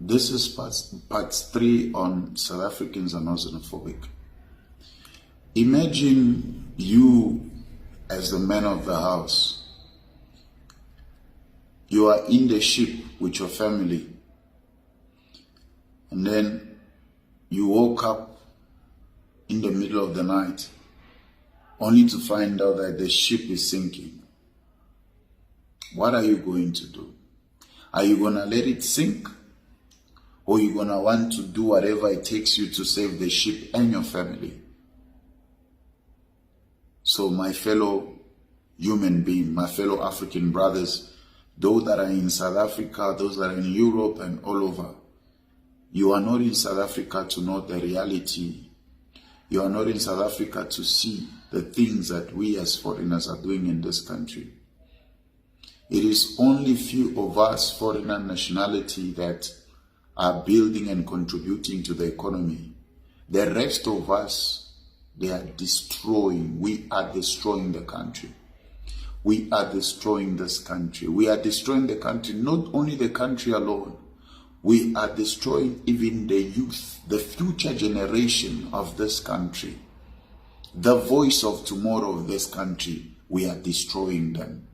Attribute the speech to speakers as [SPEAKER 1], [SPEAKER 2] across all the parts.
[SPEAKER 1] This is part 3 on South Africans are not xenophobic. Imagine you as the man of the house. You are in the ship with your family, and then you woke up in the middle of the night only to find out that the ship is sinking. What are you going to do? Are you going to let it sink? Or are you going to want to do whatever it takes you to save the ship and your family? So my fellow human being, my fellow African brothers, those that are in South Africa, those that are in Europe and all over, you are not in South Africa to know the reality. You are not in South Africa to see the things that we as foreigners are doing in this country. It is only few of us, foreigner nationality, that are building and contributing to the economy. The rest of us, they are destroying. We are destroying the country. We are destroying this country. We are destroying the country, not only the country alone. We are destroying even the youth, the future generation of this country. The voice of tomorrow of this country, we are destroying them.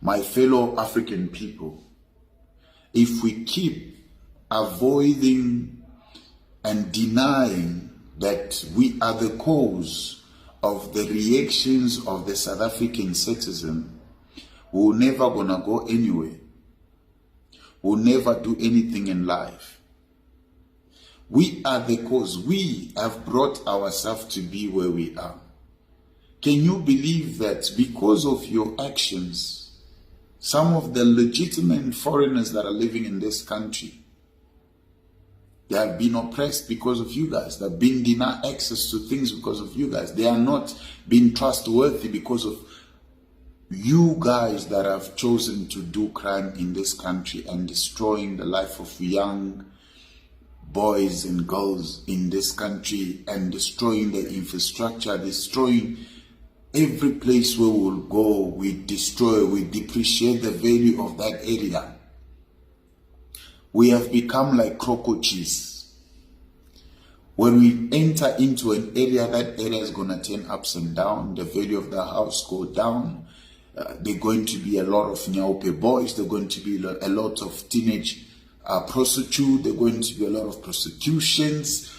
[SPEAKER 1] My fellow African people, if we keep avoiding and denying that we are the cause of the reactions of the South African citizen, we're never gonna go anywhere. We'll never do anything in life. We are the cause. We have brought ourselves to be where we are. Can you believe that because of your actions, some of the legitimate foreigners that are living in this country, they have been oppressed because of you guys. They've been denied access to things because of you guys. They are not being trustworthy because of you guys that have chosen to do crime in this country and destroying the life of young boys and girls in this country and destroying the infrastructure, destroying every place where we'll go. We destroy, we depreciate the value of that area. We have become like crocodiles. When we enter into an area, that area is going to turn ups and down. The value of the house go down. There are going to be a lot of nyaope boys. There are going to be a lot of teenage prostitutes. There are going to be a lot of prosecutions.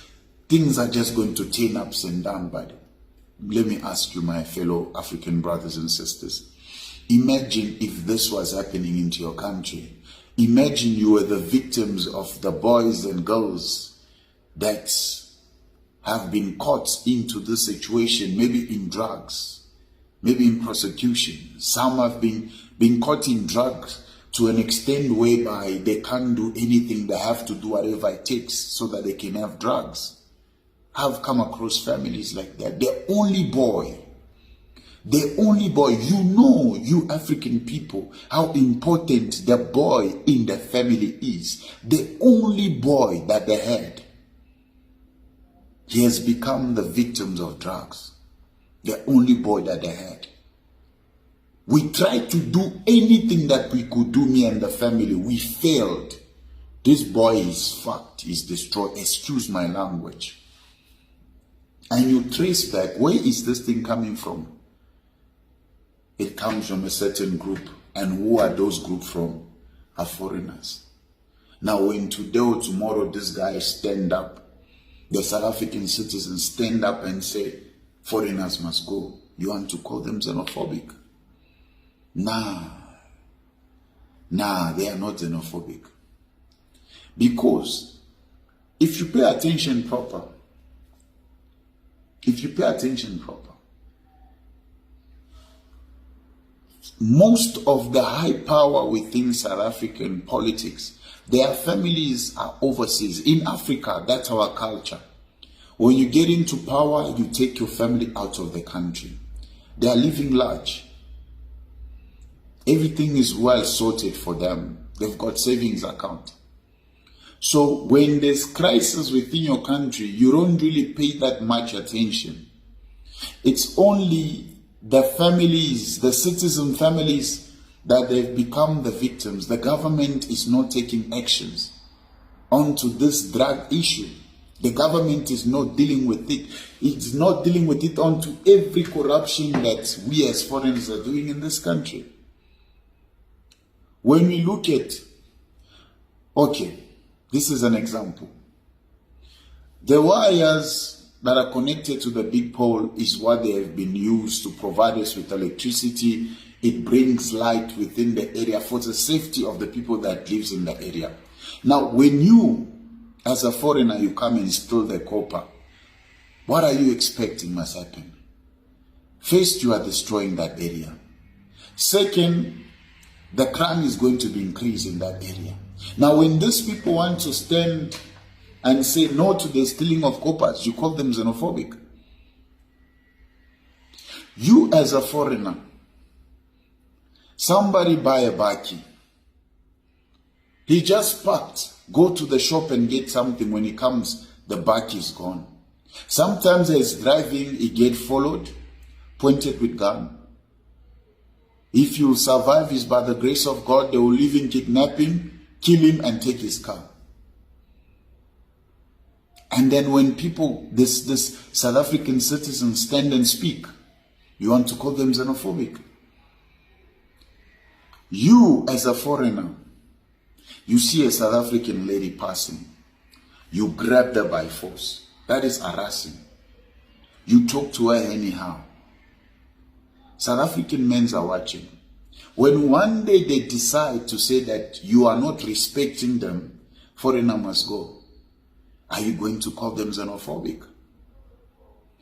[SPEAKER 1] Things are just going to turn ups and down. But let me ask you, my fellow African brothers and sisters, imagine if this was happening into your country. Imagine you were the victims of the boys and girls that have been caught into this situation, maybe in drugs, maybe in prosecution. Some have been caught in drugs to an extent whereby they can't do anything. They have to do whatever it takes so that they can have drugs. I've come across families like that. The only boy, you know, you African people, how important the boy in the family is. The only boy that they had, he has become the victims of drugs. The only boy that they had. We tried to do anything that we could do, me and the family. We failed. This boy is fucked, is destroyed. Excuse my language. And you trace back, where is this thing coming from? It comes from a certain group. And who are those groups from? Are foreigners. Now when today or tomorrow this guy stand up, the South African citizens stand up and say, foreigners must go. You want to call them xenophobic? Nah, they are not xenophobic. Because if you pay attention proper, most of the high power within South African politics, their families are overseas. In Africa, that's our culture. When you get into power, you take your family out of the country. They are living large. Everything is well sorted for them. They've got savings account. So when there's crisis within your country, you don't really pay that much attention. It's only the families, the citizen families that they've become the victims. The government is not taking actions onto this drug issue. The government is not dealing with it. It's not dealing with it onto every corruption that we as foreigners are doing in this country. When we look at, okay, this is an example. The wires that are connected to the big pole is what they have been used to provide us with electricity. It brings light within the area for the safety of the people that lives in the area. Now, when you, as a foreigner, you come and steal the copper, what are you expecting must happen? First, you are destroying that area. Second, the crime is going to be increased in that area. Now, when these people want to stand and say no to the stealing of coppers, you call them xenophobic. You as a foreigner, somebody buy a baki. He just parked, go to the shop and get something. When he comes, the baki is gone. Sometimes as driving, he get followed, pointed with gun. If you survive, is by the grace of God. They will leave him kidnapping, kill him and take his car. And then when people, this South African citizens stand and speak, you want to call them xenophobic. You as a foreigner, you see a South African lady passing, you grab her by force. That is harassing. You talk to her anyhow. South African men are watching. When one day they decide to say that you are not respecting them, foreigner must go. Are you going to call them xenophobic?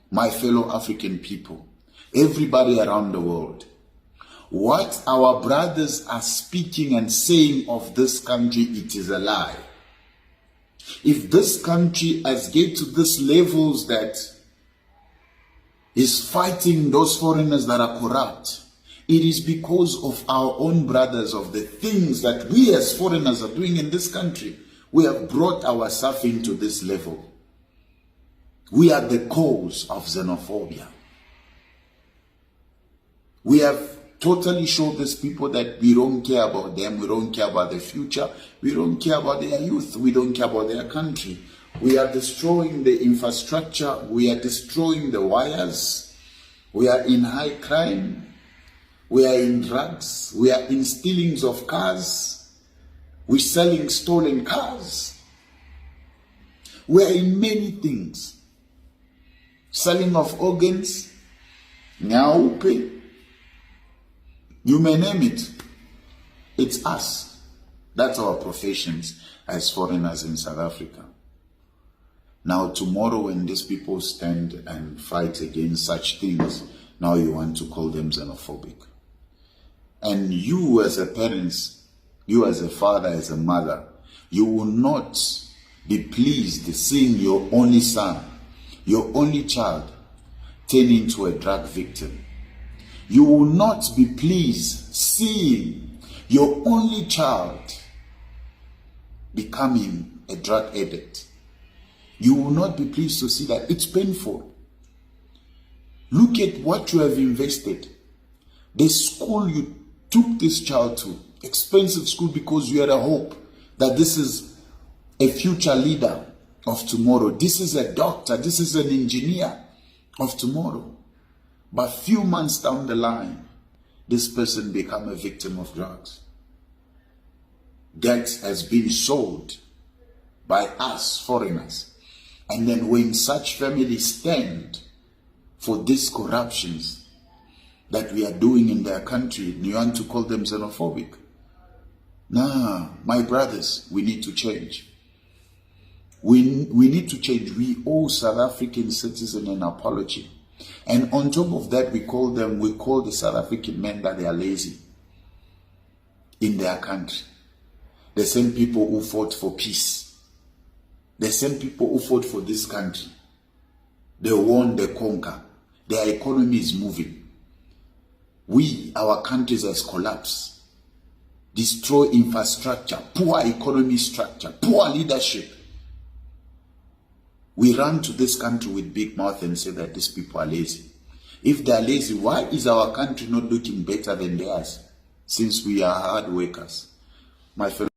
[SPEAKER 1] My fellow African people, everybody around the world, what our brothers are speaking and saying of this country, it is a lie. If this country has get to these levels that is fighting those foreigners that are corrupt, it is because of our own brothers, of the things that we as foreigners are doing in this country. We have brought ourselves into this level. We are the cause of xenophobia. We have totally showed these people that we don't care about them, we don't care about their future, we don't care about their youth, we don't care about their country. We are destroying the infrastructure, we are destroying the wires, we are in high crime, we are in drugs, we are in stealings of cars, we're selling stolen cars, we are in many things, selling of organs, nyaupe, you may name it. It's us. That's our professions as foreigners in South Africa. Now tomorrow when these people stand and fight against such things, now you want to call them xenophobic. And you as a parent, you as a father, as a mother, you will not be pleased seeing your only son, your only child, turn into a drug victim. You will not be pleased seeing your only child becoming a drug addict. You will not be pleased to see that. It's painful. Look at what you have invested. The school you took this child to, expensive school, because you had a hope that this is a future leader of tomorrow. This is a doctor. This is an engineer of tomorrow. But few months down the line, this person become a victim of drugs. That has been sold by us foreigners. And then when such families stand for these corruptions that we are doing in their country, you want to call them xenophobic? Nah, my brothers, we need to change. We need to change. We owe South African citizens an apology. And on top of that, we call the South African men that they are lazy in their country. The same people who fought for peace. The same people who fought for this country. They won, they conquer. Their economy is moving. Our countries has collapsed. Destroy infrastructure, poor economy structure, poor leadership. We run to this country with big mouth and say that these people are lazy. If they are lazy, why is our country not looking better than theirs? since we are hard workers. My fellow